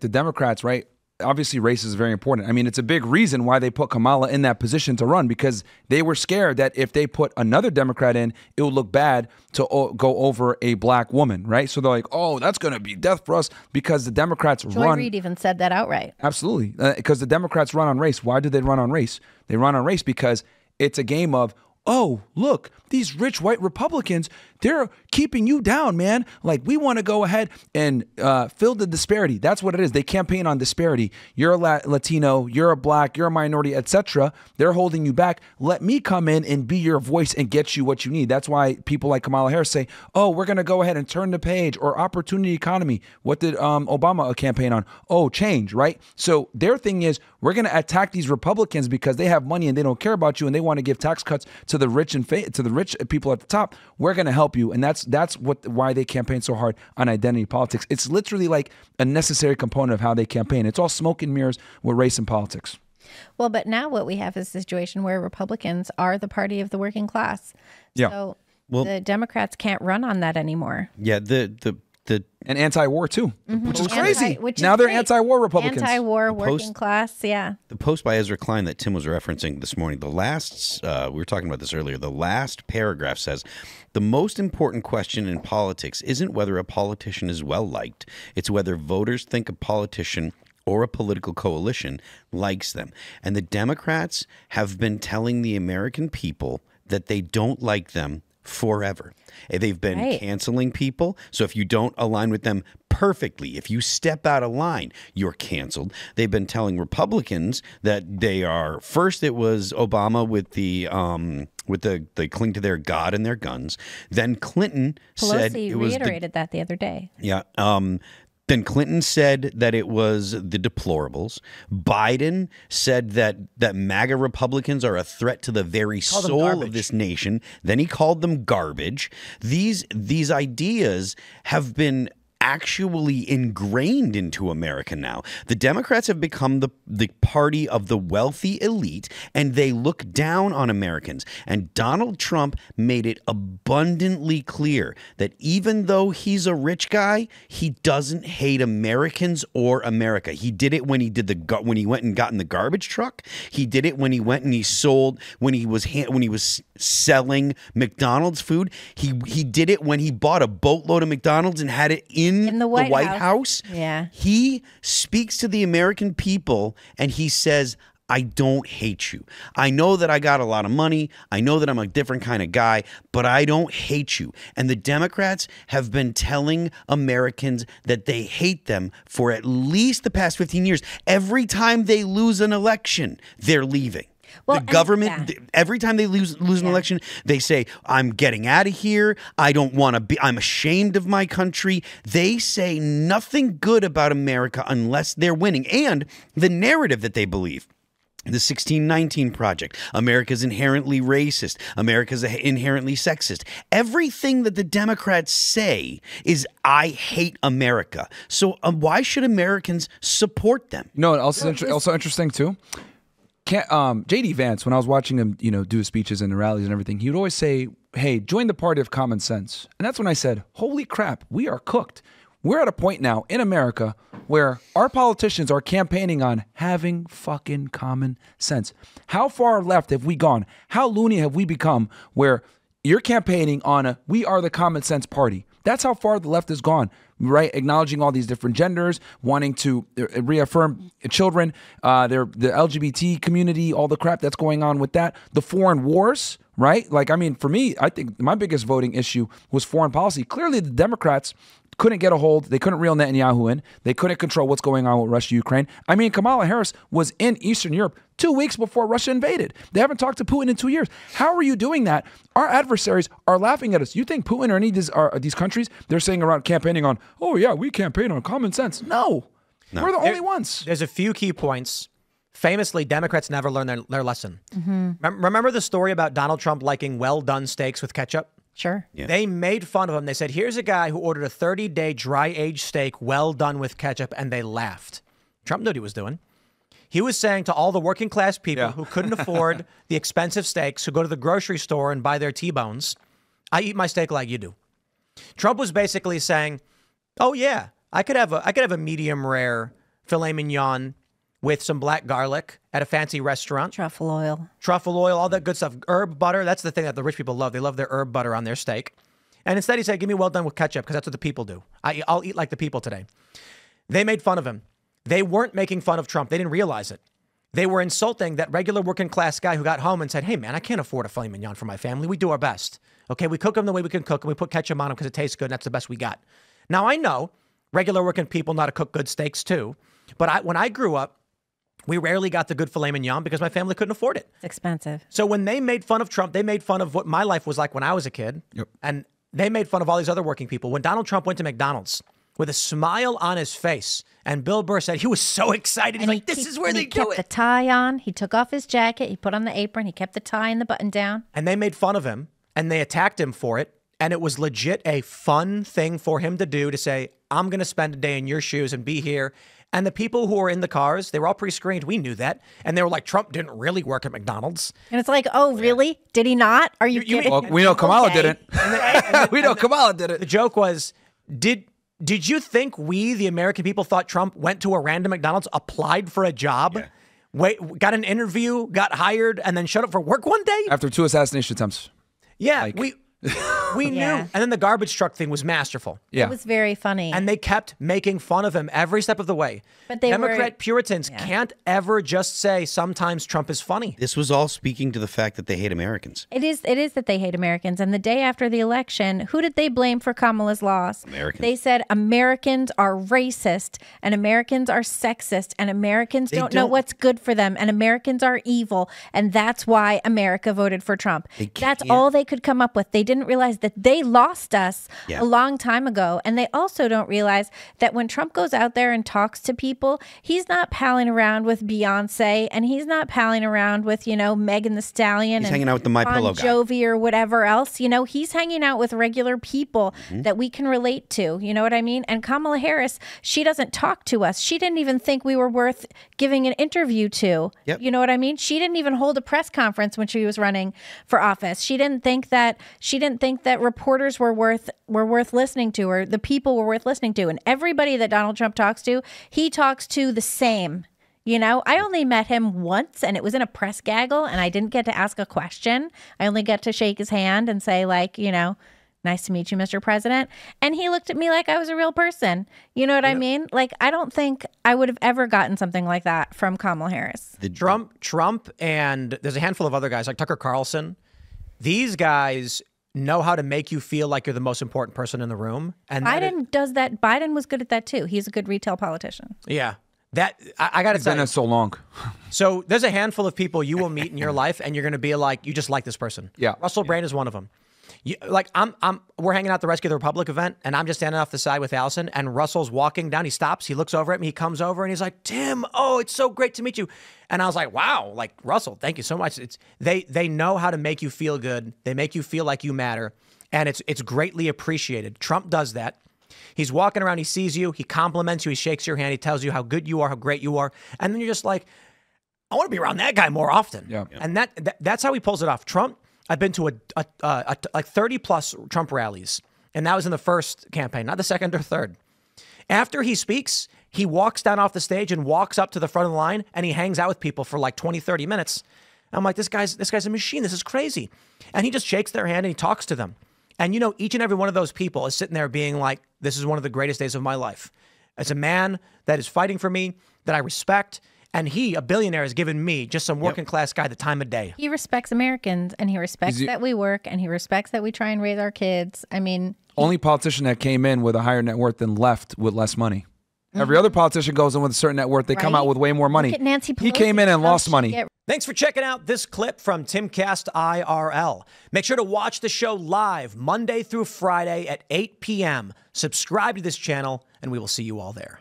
the Democrats, right? Obviously, race is very important. I mean, it's a big reason why they put Kamala in that position to run, because they were scared that if they put another Democrat in, it would look bad to go over a black woman, right? So they're like, oh, that's going to be death for us, because the Democrats Joy run. Reid even said that outright. Absolutely. Because the Democrats run on race. Why do they run on race? They run on race because it's a game of, oh, look, these rich white Republicans, they're keeping you down, man. Like, we want to go ahead and fill the disparity. That's what it is. They campaign on disparity. You're a Latino, you're a black, you're a minority, etc. They're holding you back. Let me come in and be your voice and get you what you need. That's why people like Kamala Harris say, oh, we're going to go ahead and turn the page, or opportunity economy. What did Obama campaign on? Oh, change, right? So their thing is, we're going to attack these Republicans because they have money and they don't care about you, and they want to give tax cuts to the rich and to the rich people at the top. We're going to help you, and that's why they campaign so hard on identity politics. It's literally like a necessary component of how they campaign. It's all smoke and mirrors with race and politics. Well, but now what we have is a situation where Republicans are the party of the working class. Yeah. So the Democrats can't run on that anymore. Yeah, and anti-war too, which is crazy. Which now is they're great. anti-war Republicans. Anti-war working class, yeah. The post by Ezra Klein that Tim was referencing this morning, the last, we were talking about this earlier, the last paragraph says, the most important question in politics isn't whether a politician is well-liked, it's whether voters think a politician or a political coalition likes them. And the Democrats have been telling the American people that they don't like them forever. They've been canceling people. So if you don't align with them perfectly, if you step out of line, you're canceled. They've been telling Republicans that they are, first it was Obama with the they cling to their God and their guns. Then Clinton said it was reiterated that the other day. Yeah. Then Clinton said that it was the deplorables. Biden said that MAGA Republicans are a threat to the very soul of this nation. Then he called them garbage. These ideas have been actually ingrained into America now. The Democrats have become the party of the wealthy elite, and they look down on Americans. And Donald Trump made it abundantly clear that even though he's a rich guy, he doesn't hate Americans or America. He did it when he when he went and got in the garbage truck. He did it when he went and he sold, when he was selling McDonald's food. He did it when he bought a boatload of McDonald's and had it in the White House. Yeah. He speaks to the American people and he says, I don't hate you. I know that I got a lot of money. I know that I'm a different kind of guy, but I don't hate you. And the Democrats have been telling Americans that they hate them for at least the past 15 years. Every time they lose an election, they're leaving. Well, the government, every time they lose an election, they say, I'm getting out of here. I don't want to be, I'm ashamed of my country. They say nothing good about America unless they're winning. And the narrative that they believe. The 1619 Project, America's inherently racist, America's inherently sexist. Everything that the Democrats say is, I hate America. So why should Americans support them? No, also interesting too. J.D. Vance, when I was watching him, do his speeches and the rallies and everything, he would always say, hey, join the party of common sense. And that's when I said, holy crap, we are cooked. We're at a point now in America where our politicians are campaigning on having fucking common sense. How far left have we gone? How loony have we become where you're campaigning on we are the common sense party? That's how far the left has gone, right? Acknowledging all these different genders, wanting to reaffirm children, the LGBT community, all the crap that's going on with that, the foreign wars, right? Like, I mean, for me, I think my biggest voting issue was foreign policy. Clearly, the Democrats couldn't get a hold. They couldn't reel Netanyahu in. They couldn't control what's going on with Russia, Ukraine. I mean, Kamala Harris was in Eastern Europe 2 weeks before Russia invaded. They haven't talked to Putin in 2 years. How are you doing that? Our adversaries are laughing at us. You think Putin or any of these countries, they're saying around campaigning on, oh yeah, we campaign on common sense. No. We're the only ones. There's a few key points. Famously, Democrats never learn their lesson. Remember the story about Donald Trump liking well-done steaks with ketchup? Sure. Yeah. They made fun of him. They said, here's a guy who ordered a 30-day dry-aged steak well done with ketchup, and they laughed. Trump knew what he was doing. He was saying to all the working-class people who couldn't afford the expensive steaks, who go to the grocery store and buy their T-bones, I eat my steak like you do. Trump was basically saying, oh, yeah, I could have a medium rare filet mignon with some black garlic at a fancy restaurant. Truffle oil, All that good stuff. Herb butter. That's the thing that the rich people love. They love their herb butter on their steak. And instead he said, give me well done with ketchup, because that's what the people do. I'll eat like the people today. They made fun of him. They weren't making fun of Trump. They didn't realize it. They were insulting that regular working class guy who got home and said, hey, man, I can't afford a filet mignon for my family. We do our best. Okay, we cook them the way we can cook them. We put ketchup on them because it tastes good, and that's the best we got. Now, I know regular working people know how to cook good steaks too, but when I grew up, we rarely got the good filet mignon because my family couldn't afford it. it's expensive. So when they made fun of Trump, they made fun of what my life was like when I was a kid. Yep. And they made fun of all these other working people. When Donald Trump went to McDonald's with a smile on his face, and Bill Burr said he was so excited. He's like, this is where they do He kept the it. tie on. He took off his jacket. He put on the apron. He kept the tie and the button down. And they made fun of him, and they attacked him for it. And it was legit a fun thing for him to do, to say, I'm going to spend a day in your shoes and be here. And the people who were in the cars, they were all pre-screened. We knew that. And they were like, Trump didn't really work at McDonald's. And it's like, oh, really? Did he not? Are you kidding? Well, we know Kamala Okay. didn't. We know Kamala did The it. joke was, did you think we, the American people, thought Trump went to a random McDonald's, applied for a job, got an interview, got hired, and then showed up for work one day? After 2 assassination attempts. Yeah, we knew. Yeah. And then the garbage truck thing was masterful. Yeah. It was very funny. And they kept making fun of him every step of the way. But they Democrat were- Puritans can't ever just say sometimes Trump is funny. This was all speaking to the fact that they hate Americans. It is that they hate Americans. And the day after the election, who did they blame for Kamala's loss? Americans. They said Americans are racist and Americans are sexist and Americans don't know don't- what's good for them and Americans are evil. And that's why America voted for Trump. That's can't- all they could come up with. They didn't realize that they lost us Yeah. a long time ago. And they also don't realize that when Trump goes out there and talks to people, he's not palling around with Beyonce and he's not palling around with, Megan Thee Stallion. He's and hanging out with the My Bon Pillow guy. Jovi or whatever else. He's hanging out with regular people that we can relate to. You know what I mean? And Kamala Harris, she doesn't talk to us. She didn't even think we were worth giving an interview to. Yep. You know what I mean? She didn't even hold a press conference when she was running for office. She didn't think that reporters were worth listening to, or the people were worth listening to. And everybody that Donald Trump talks to, he talks to the same. I only met him once and it was in a press gaggle and I didn't get to ask a question. I only got to shake his hand and say nice to meet you, Mr. President. And he looked at me like I was a real person. You know what I mean? Like, I don't think I would have ever gotten something like that from Kamala Harris. Trump, and there's a handful of other guys like Tucker Carlson. These guys know how to make you feel like you're the most important person in the room. And Biden does that. Biden was good at that too. He's a good retail politician. yeah. That I got to It's been say. so long. So there's a handful of people you will meet in your life, and you're going to be like, you just like this person. Yeah. Russell Brand is one of them. We're hanging out at the Rescue the Republic event, and I'm just standing off the side with Allison, and Russell's walking down. He stops, he looks over at me, he comes over, and he's like, Tim, oh, it's so great to meet you. And I was like, wow, like, Russell, thank you so much. They know how to make you feel good. They make you feel like you matter, and it's greatly appreciated. Trump does that. He's walking around, he sees you, he compliments you, he shakes your hand, he tells you how good you are, how great you are, and then you're just like, I want to be around that guy more often. Yeah. And that's how he pulls it off. Trump, I've been to like 30 plus Trump rallies, and that was in the first campaign, not the second or third. After he speaks, he walks down off the stage and walks up to the front of the line, and he hangs out with people for like 20, 30 minutes. I'm like, this guy's a machine. This is crazy. And he just shakes their hand and he talks to them. And each and every one of those people is sitting there being like, this is one of the greatest days of my life. It's a man that is fighting for me, that I respect. And he, a billionaire, has given me, just some working class guy, the time of day. He respects Americans and he respects that we work and he respects that we try and raise our kids. I mean, Only politician that came in with a higher net worth than left with less money. Every other politician goes in with a certain net worth, they come Right? out with way more money. Look at Nancy Pelosi. He came in and How lost she money. get- Thanks for checking out this clip from Timcast IRL. Make sure to watch the show live Monday through Friday at 8 p.m. Subscribe to this channel, and we will see you all there.